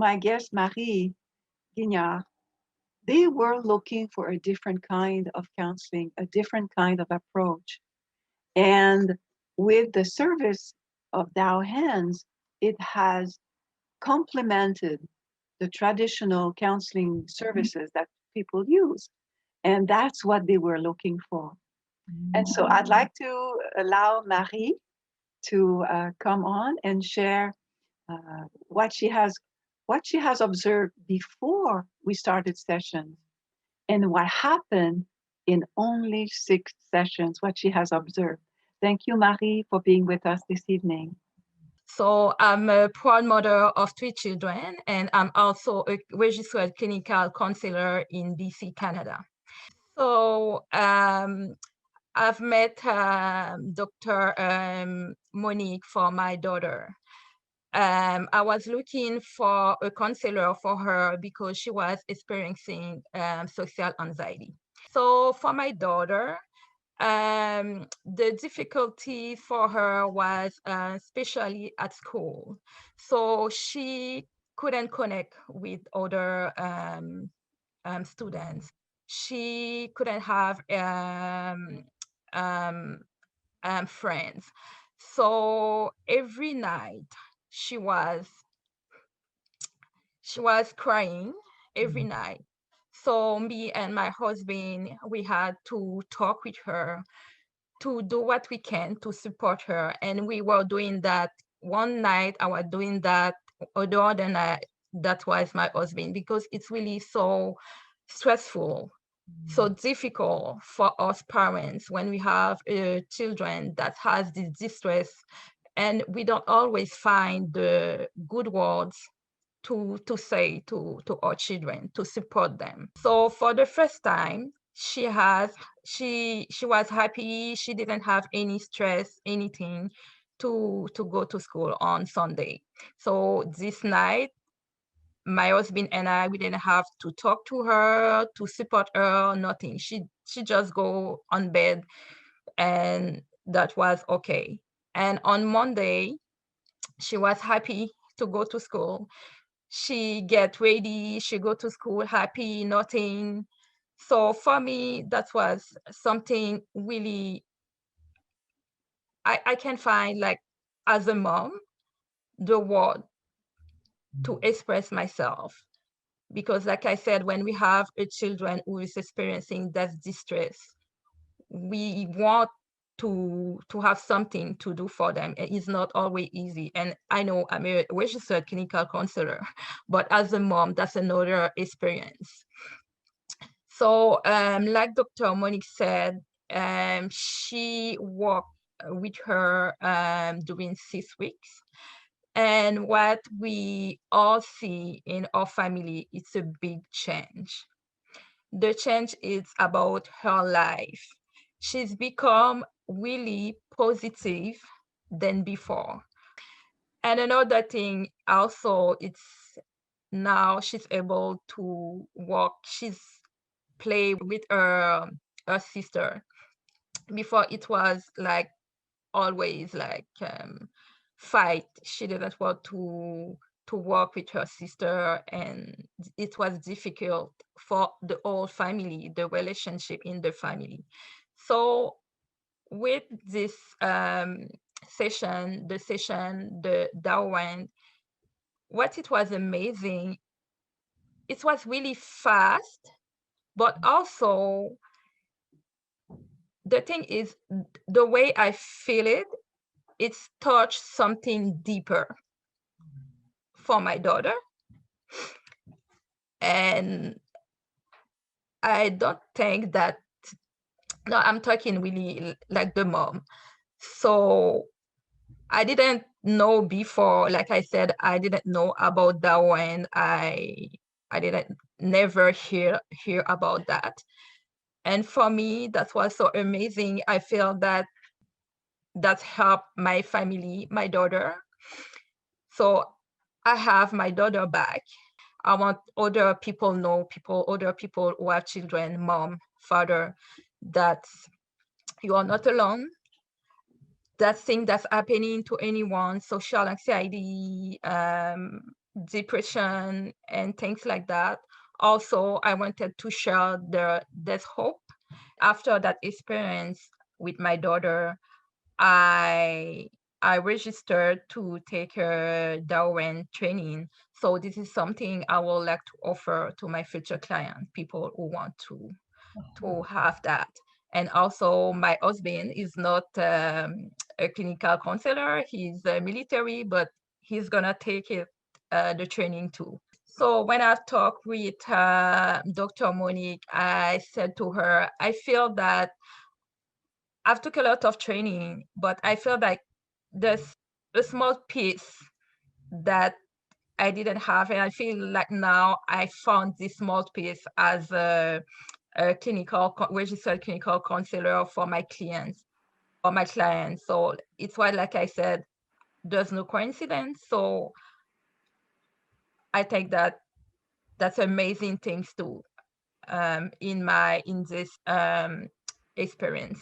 my guest, Marie Guignard, they were looking for a different kind of counseling, a different kind of approach. And with the service of Dao Hands, it has complemented the traditional counseling services that people use. And that's what they were looking for. And so I'd like to allow Marie to come on and share uh, what she has what she has observed before we started sessions and what happened in only 6 sessions, what she has observed. Thank you, Marie, for being with us this evening. So I'm a proud mother of 3 children, and I'm also a registered clinical counselor in BC, Canada. So I've met Dr. Monique for my daughter. I was looking for a counselor for her because she was experiencing social anxiety. So for my daughter, the difficulty for her was especially at school. So she couldn't connect with other students. She couldn't have um, friends. So every night she was crying every night. So me and my husband, we had to talk with her to do what we can to support her. And we were doing that. One night I was doing that, the other night that was my husband, because it's really so stressful, so difficult for us parents when we have children that has this distress, and we don't always find the good words to say to our children to support them. So for the first time, she was happy. She didn't have any stress, anything, to go to school on Sunday. So this night, my husband and I, we didn't have to talk to her, to support her, nothing. She just go on bed, and that was okay. And on Monday, she was happy to go to school. She get ready, she go to school happy, nothing. So for me, that was something really I can find, like, as a mom, the word to express myself. Because like I said, when we have a children who is experiencing that distress, we want to have something to do for them. It's not always easy. And I know I'm a registered clinical counselor, but as a mom, that's another experience. So like Dr. Monique said, she worked with her during 6 weeks. And what we all see in our family, it's a big change. The change is about her life. She's become really positive than before. And another thing also, it's now she's able to walk. She's play with her sister. Before it was like always like fight. She didn't want to work with her sister, and it was difficult for the whole family, the relationship in the family. So with this session, the Darwin, what it was amazing, it was really fast, but also the thing is, the way I feel it, it's touched something deeper for my daughter. And I don't think that, no, I'm talking really like the mom. So I didn't know before, like I said, I didn't know about that one. I didn't never hear about that. And for me, that was so amazing. I feel that helped my family, my daughter. So I have my daughter back. I want other people other people who have children, mom, father, that you are not alone. That thing that's happening to anyone, social anxiety, depression and things like that. Also, I wanted to share there's hope. After that experience with my daughter, I I registered to take a Darwin training. So this is something I would like to offer to my future clients, people who want to have that. And also, my husband is not a clinical counselor; he's military, but he's gonna take it the training too. So when I talked with Dr. Monique, I said to her, I feel that I've took a lot of training, but I feel like there's a small piece that I didn't have, and I feel like now I found this small piece as a registered clinical counselor for my clients or my clients. So it's why, like I said, there's no coincidence. So I think that that's amazing things too in this experience.